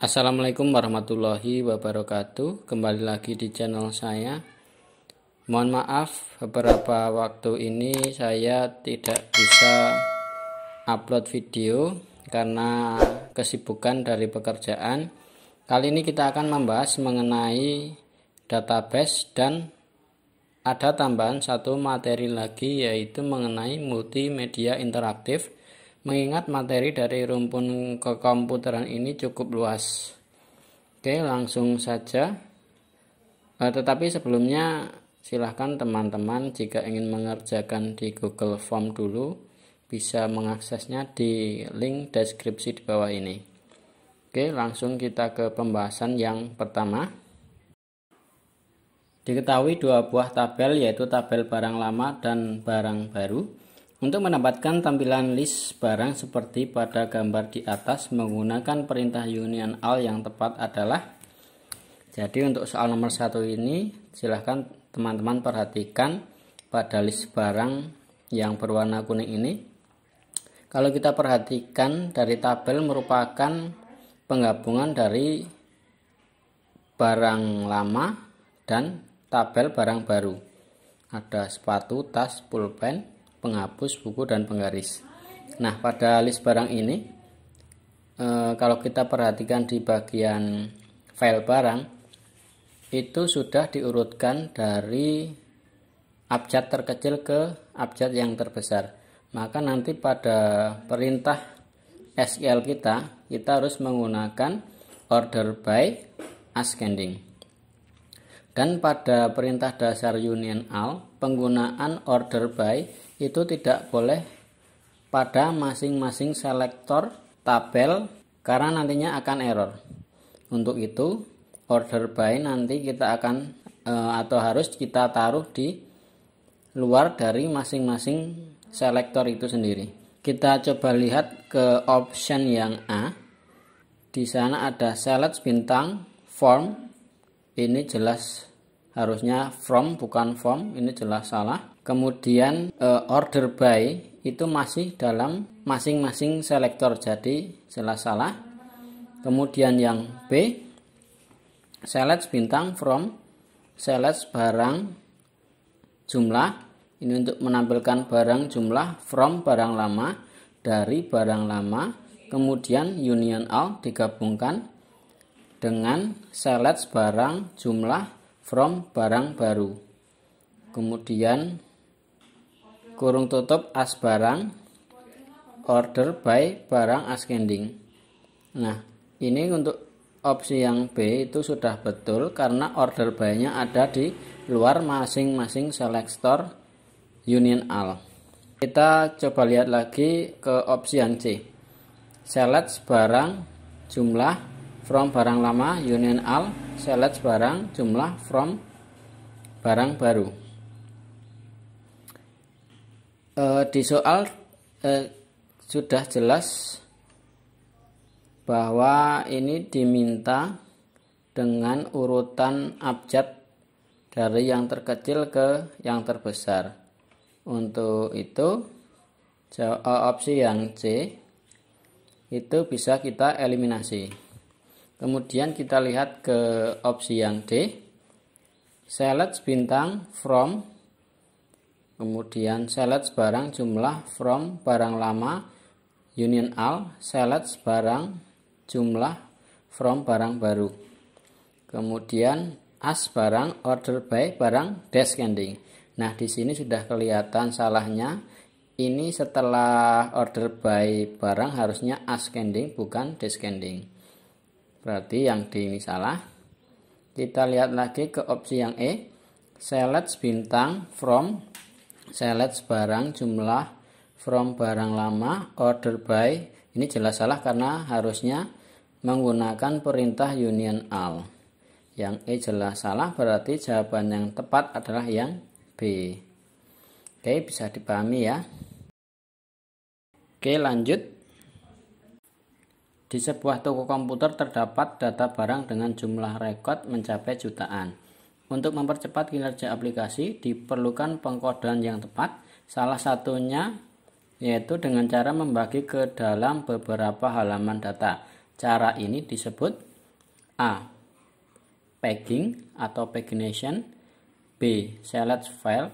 Assalamualaikum warahmatullahi wabarakatuh. Kembali lagi di channel saya. Mohon maaf beberapa waktu ini saya tidak bisa upload video karena kesibukan dari pekerjaan. Kali ini kita akan membahas mengenai database dan ada tambahan satu materi lagi, yaitu mengenai multimedia interaktif. Mengingat materi dari rumpun kekomputeran ini cukup luas. Oke, langsung saja. Tetapi sebelumnya silahkan teman-teman jika ingin mengerjakan di Google Form dulu, bisa mengaksesnya di link deskripsi di bawah ini. Oke, langsung kita ke pembahasan yang pertama. Diketahui dua buah tabel, yaitu tabel barang lama dan barang baru. Untuk mendapatkan tampilan list barang seperti pada gambar di atas, menggunakan perintah union all yang tepat adalah, jadi untuk soal nomor 1 ini silahkan teman-teman perhatikan pada list barang yang berwarna kuning ini. Kalau kita perhatikan, dari tabel merupakan penggabungan dari barang lama dan tabel barang baru. Ada sepatu, tas, pulpen, penghapus, buku, dan penggaris. Nah, pada list barang ini, kalau kita perhatikan di bagian file barang, itu sudah diurutkan dari abjad terkecil ke abjad yang terbesar. Maka nanti pada perintah SQL kita harus menggunakan order by ascending. Dan pada perintah dasar union all, penggunaan order by itu tidak boleh pada masing-masing selektor tabel karena nantinya akan error. Untuk itu order by nanti kita akan atau harus kita taruh di luar dari masing-masing selektor itu sendiri. Kita coba lihat ke option yang A. Di sana ada select bintang form. Ini jelas harusnya from bukan form, ini jelas salah. Kemudian order by itu masih dalam masing-masing selektor, jadi jelas salah. Kemudian yang B, select bintang from, select barang jumlah. Ini untuk menampilkan barang jumlah from barang lama, dari barang lama. Kemudian union all digabungkan dengan select barang jumlah from barang baru. Kemudian kurung tutup as barang, order by barang ascending. Nah, ini untuk opsi yang B itu sudah betul karena order by-nya ada di luar masing-masing selektor union all. Kita coba lihat lagi ke opsi yang C. Select barang jumlah from barang lama union all, select barang jumlah from barang baru. Di soal sudah jelas bahwa ini diminta dengan urutan abjad dari yang terkecil ke yang terbesar. Untuk itu opsi yang C itu bisa kita eliminasi. Kemudian kita lihat ke opsi yang D. Select bintang from, kemudian select barang jumlah from barang lama union all, select barang jumlah from barang baru. Kemudian as barang order by barang descending. Nah, di sini sudah kelihatan salahnya. Ini setelah order by barang harusnya ascending bukan descending. Berarti yang D ini salah. Kita lihat lagi ke opsi yang E. Select bintang from, select barang jumlah from barang lama, order by. Ini jelas salah karena harusnya menggunakan perintah union all. Yang E jelas salah, berarti jawaban yang tepat adalah yang B. Oke, bisa dipahami ya. Oke, lanjut. Di sebuah toko komputer terdapat data barang dengan jumlah rekod mencapai jutaan. Untuk mempercepat kinerja aplikasi diperlukan pengkodean yang tepat. Salah satunya yaitu dengan cara membagi ke dalam beberapa halaman data. Cara ini disebut A. Pegging atau pagination, B. Select file,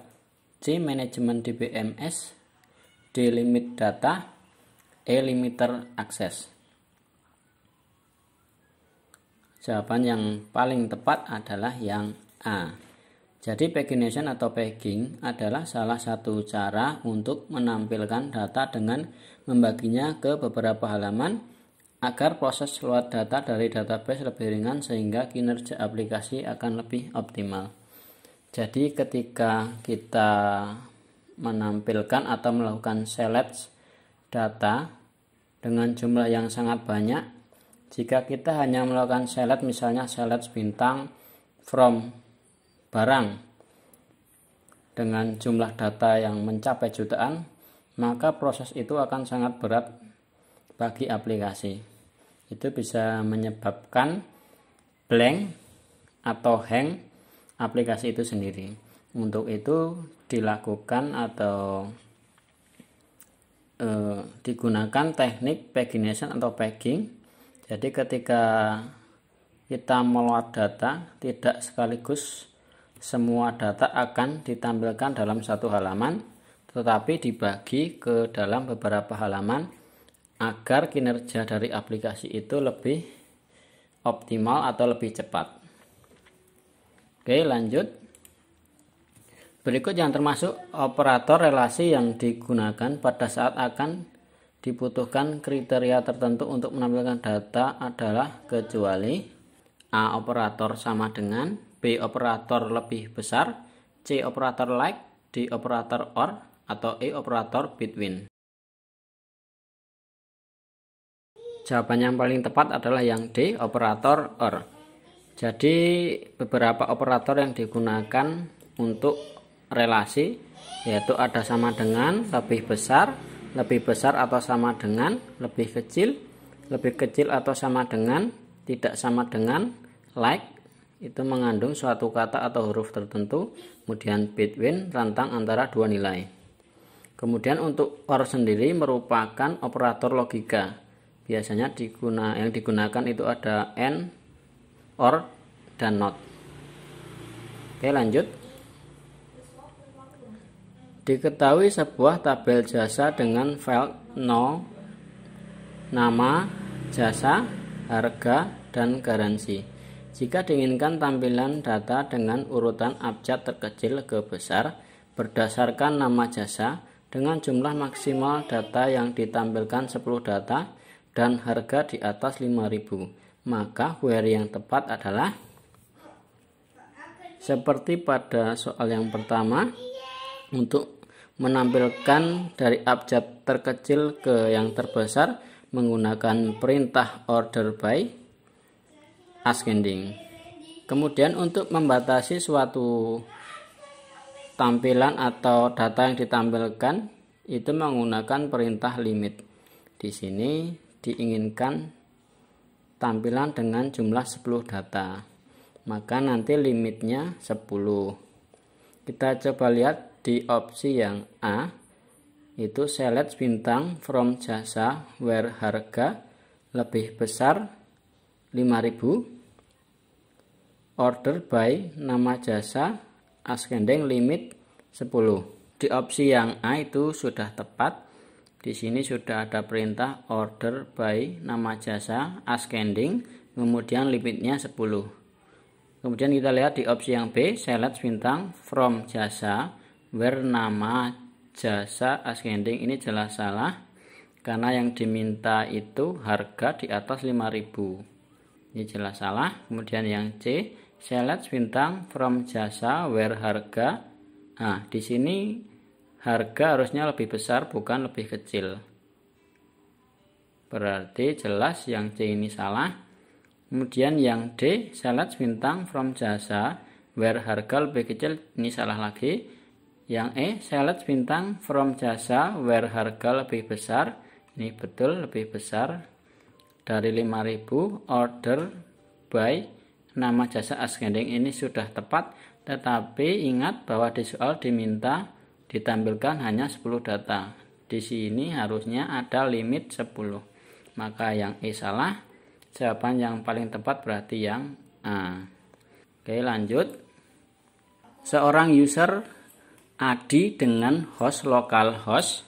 C. Management DBMS, D. Limit data, E. Limiter access. Jawaban yang paling tepat adalah yang A. Jadi pagination atau pegging adalah salah satu cara untuk menampilkan data dengan membaginya ke beberapa halaman agar proses load data dari database lebih ringan sehingga kinerja aplikasi akan lebih optimal. Jadi ketika kita menampilkan atau melakukan select data dengan jumlah yang sangat banyak, jika kita hanya melakukan select, misalnya select bintang from barang dengan jumlah data yang mencapai jutaan, maka proses itu akan sangat berat bagi aplikasi. Itu bisa menyebabkan blank atau hang aplikasi itu sendiri. Untuk itu dilakukan atau digunakan teknik pagination atau pegging. Jadi ketika kita meload data, tidak sekaligus semua data akan ditampilkan dalam satu halaman, tetapi dibagi ke dalam beberapa halaman agar kinerja dari aplikasi itu lebih optimal atau lebih cepat. Oke, lanjut. Berikut yang termasuk operator relasi yang digunakan pada saat akan dibutuhkan kriteria tertentu untuk menampilkan data adalah kecuali A. Operator sama dengan, B. Operator lebih besar, C. Operator like, D. Operator or, atau E. Operator between. Jawaban yang paling tepat adalah yang D. Operator or. Jadi beberapa operator yang digunakan untuk relasi yaitu ada sama dengan, lebih besar atau sama dengan, lebih kecil atau sama dengan, tidak sama dengan, like itu mengandung suatu kata atau huruf tertentu, kemudian between rentang antara dua nilai. Kemudian untuk or sendiri merupakan operator logika. Biasanya yang digunakan itu ada and, or, dan not. Oke, lanjut. Diketahui sebuah tabel jasa dengan file nama, jasa, harga, dan garansi. Jika diinginkan tampilan data dengan urutan abjad terkecil ke besar berdasarkan nama jasa dengan jumlah maksimal data yang ditampilkan 10 data dan harga di atas 5.000, maka query yang tepat adalah seperti pada soal yang pertama, untuk menampilkan dari abjad terkecil ke yang terbesar menggunakan perintah order by ascending. Kemudian untuk membatasi suatu tampilan atau data yang ditampilkan itu menggunakan perintah limit. Di sini diinginkan tampilan dengan jumlah 10 data, maka nanti limitnya 10. Kita coba lihat di opsi yang A, itu select bintang from jasa where harga lebih besar 5.000, order by nama jasa ascending limit 10. Di opsi yang A itu sudah tepat. Di sini sudah ada perintah order by nama jasa ascending, kemudian limitnya 10. Kemudian kita lihat di opsi yang B, select bintang from jasa where nama jasa ascending. Ini jelas salah karena yang diminta itu harga di atas 5.000. Ini jelas salah. Kemudian yang C, select bintang from jasa where harga. Nah, di sini harga harusnya lebih besar bukan lebih kecil. Berarti jelas yang C ini salah. Kemudian yang D, select bintang from jasa where harga lebih kecil. Ini salah lagi. Yang E, select bintang from jasa where harga lebih besar. Ini betul, lebih besar dari 5.000, order by nama jasa ascending. Ini sudah tepat, tetapi ingat bahwa di soal diminta ditampilkan hanya 10 data. Di sini harusnya ada limit 10. Maka yang E salah. Jawaban yang paling tepat berarti yang A. Oke, lanjut. Seorang user ID dengan host localhost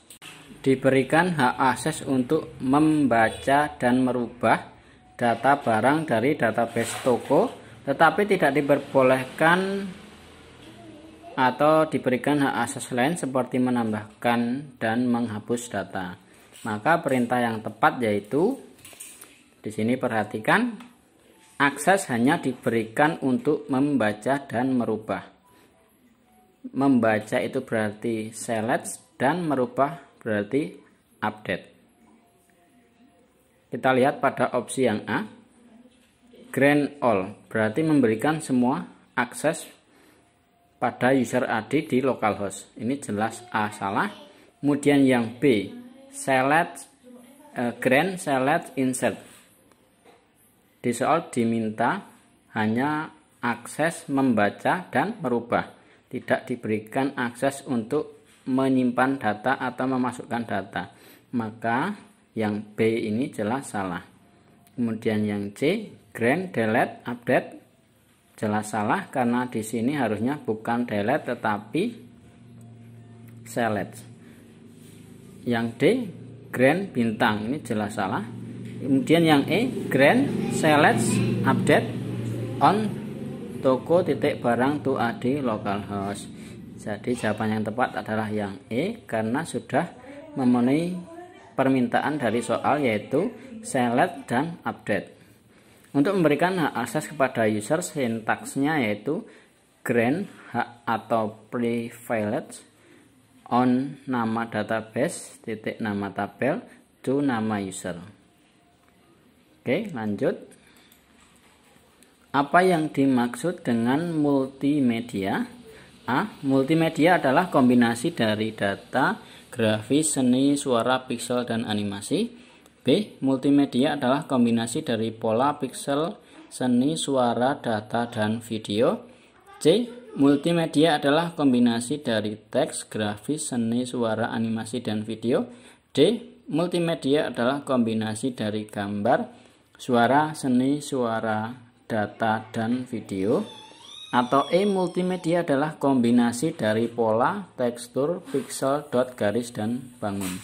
diberikan hak akses untuk membaca dan merubah data barang dari database toko, tetapi tidak diperbolehkan atau diberikan hak akses lain seperti menambahkan dan menghapus data. Maka perintah yang tepat yaitu, di sini perhatikan, akses hanya diberikan untuk membaca dan merubah. Membaca itu berarti select dan merubah berarti update. Kita lihat pada opsi yang A, grant all berarti memberikan semua akses pada user ID di localhost. Ini jelas A salah. Kemudian yang B, select grant select insert. Di soal diminta hanya akses membaca dan merubah, tidak diberikan akses untuk menyimpan data atau memasukkan data. Maka yang B ini jelas salah. Kemudian yang C, grant delete update, jelas salah karena di sini harusnya bukan delete tetapi select. Yang D, grant bintang, ini jelas salah. Kemudian yang E, grant select update on toko titik barang to AD localhost. Jadi jawaban yang tepat adalah yang E karena sudah memenuhi permintaan dari soal yaitu select dan update. Untuk memberikan hak akses kepada user, sintaksnya yaitu grant hak atau privilege on nama database titik nama tabel to nama user. Oke, lanjut. Apa yang dimaksud dengan multimedia? A. Multimedia adalah kombinasi dari data, grafis, seni, suara, pixel, dan animasi. B. Multimedia adalah kombinasi dari pola, pixel, seni, suara, data, dan video. C. Multimedia adalah kombinasi dari teks, grafis, seni, suara, animasi, dan video. D. Multimedia adalah kombinasi dari gambar, suara, seni, suara, data, dan video. Atau E. Multimedia adalah kombinasi dari pola, tekstur, pixel, dot, garis, dan bangun.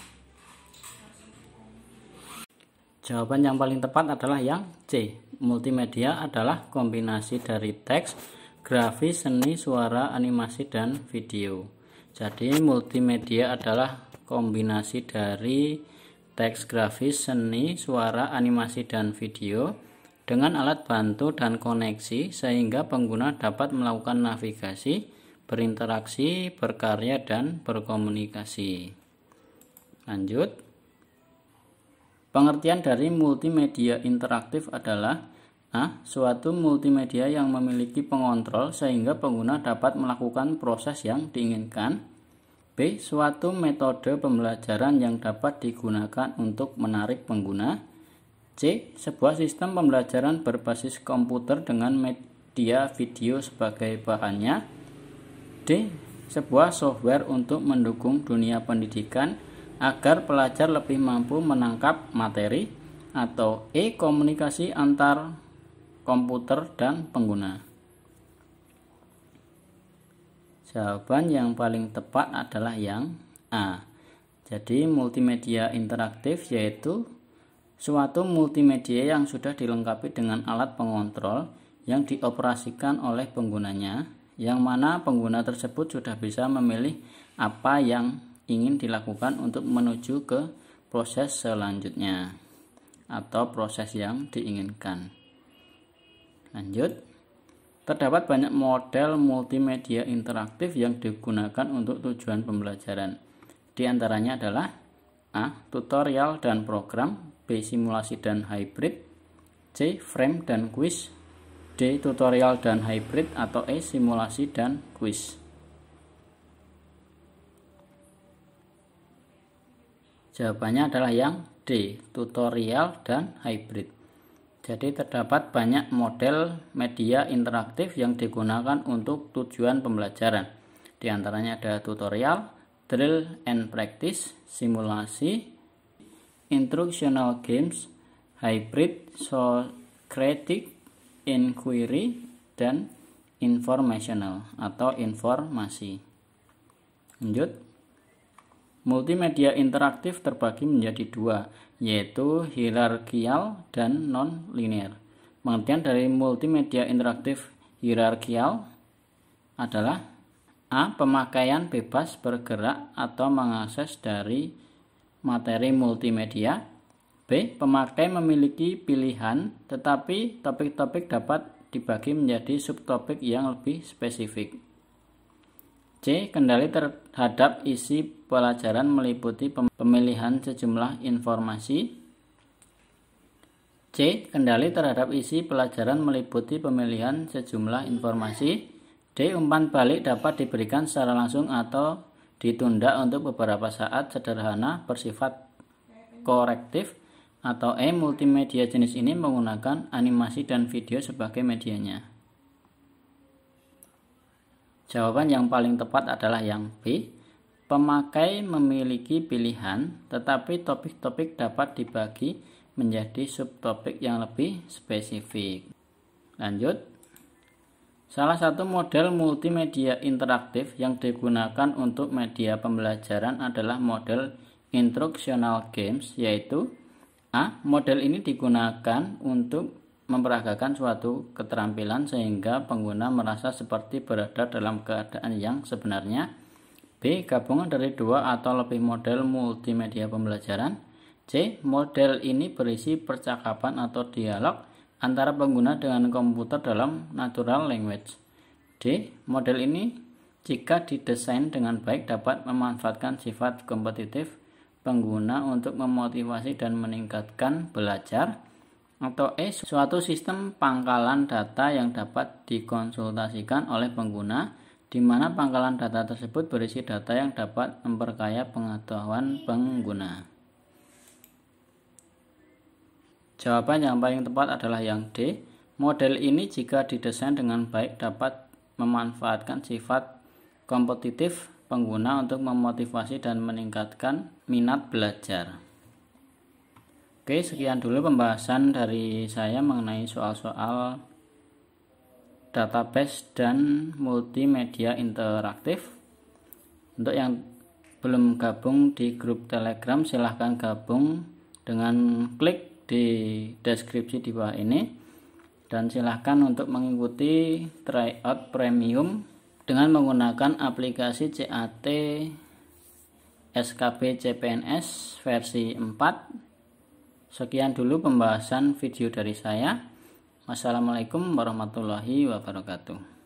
Jawaban yang paling tepat adalah yang C. Multimedia adalah kombinasi dari teks, grafis, seni, suara, animasi, dan video. Jadi multimedia adalah kombinasi dari teks, grafis, seni, suara, animasi, dan video dengan alat bantu dan koneksi sehingga pengguna dapat melakukan navigasi, berinteraksi, berkarya, dan berkomunikasi. Lanjut. Pengertian dari multimedia interaktif adalah A. Suatu multimedia yang memiliki pengontrol sehingga pengguna dapat melakukan proses yang diinginkan. B. Suatu metode pembelajaran yang dapat digunakan untuk menarik pengguna. C. Sebuah sistem pembelajaran berbasis komputer dengan media video sebagai bahannya. D. Sebuah software untuk mendukung dunia pendidikan agar pelajar lebih mampu menangkap materi. Atau E. Komunikasi antar komputer dan pengguna. Jawaban yang paling tepat adalah yang A. Jadi multimedia interaktif yaitu suatu multimedia yang sudah dilengkapi dengan alat pengontrol yang dioperasikan oleh penggunanya, yang mana pengguna tersebut sudah bisa memilih apa yang ingin dilakukan untuk menuju ke proses selanjutnya atau proses yang diinginkan. Lanjut. Terdapat banyak model multimedia interaktif yang digunakan untuk tujuan pembelajaran. Di antaranya adalah A. Tutorial dan program. B. Simulasi dan hybrid. C. Frame dan quiz. D. Tutorial dan hybrid. Atau E. Simulasi dan quiz. Jawabannya adalah yang D. Tutorial dan hybrid. Jadi terdapat banyak model media interaktif yang digunakan untuk tujuan pembelajaran. Di antaranya ada tutorial, drill and practice, simulasi, instructional games, hybrid, Socratic, inquiry, dan informational atau informasi. Lanjut. Multimedia interaktif terbagi menjadi dua, yaitu hierarkial dan non-linear. Pengertian dari multimedia interaktif hierarkial adalah A. Pemakaian bebas bergerak atau mengakses dari materi multimedia. B. Pemakai memiliki pilihan, tetapi topik-topik dapat dibagi menjadi subtopik yang lebih spesifik. C. Kendali terhadap isi pelajaran meliputi pemilihan sejumlah informasi. C. Kendali terhadap isi pelajaran meliputi pemilihan sejumlah informasi. D. Umpan balik dapat diberikan secara langsung atau ditunda untuk beberapa saat, sederhana, bersifat korektif. Atau E. Multimedia jenis ini menggunakan animasi dan video sebagai medianya. Jawaban yang paling tepat adalah yang B. Pemakai memiliki pilihan, tetapi topik-topik dapat dibagi menjadi subtopik yang lebih spesifik. Lanjut. Salah satu model multimedia interaktif yang digunakan untuk media pembelajaran adalah model instructional games, yaitu A. Model ini digunakan untuk memperagakan suatu keterampilan sehingga pengguna merasa seperti berada dalam keadaan yang sebenarnya. B. Gabungan dari dua atau lebih model multimedia pembelajaran. C. Model ini berisi percakapan atau dialog antara pengguna dengan komputer dalam natural language. D. Model ini jika didesain dengan baik dapat memanfaatkan sifat kompetitif pengguna untuk memotivasi dan meningkatkan belajar. Atau E. Suatu sistem pangkalan data yang dapat dikonsultasikan oleh pengguna, di mana pangkalan data tersebut berisi data yang dapat memperkaya pengetahuan pengguna. Jawaban yang paling tepat adalah yang D. Model ini jika didesain dengan baik dapat memanfaatkan sifat kompetitif pengguna untuk memotivasi dan meningkatkan minat belajar. Oke, sekian dulu pembahasan dari saya mengenai soal-soal database dan multimedia interaktif. Untuk yang belum gabung di grup Telegram, silahkan gabung dengan klik di deskripsi di bawah ini. Dan silahkan untuk mengikuti tryout premium dengan menggunakan aplikasi CAT SKB CPNS versi 4. Sekian dulu pembahasan video dari saya. Wassalamualaikum warahmatullahi wabarakatuh.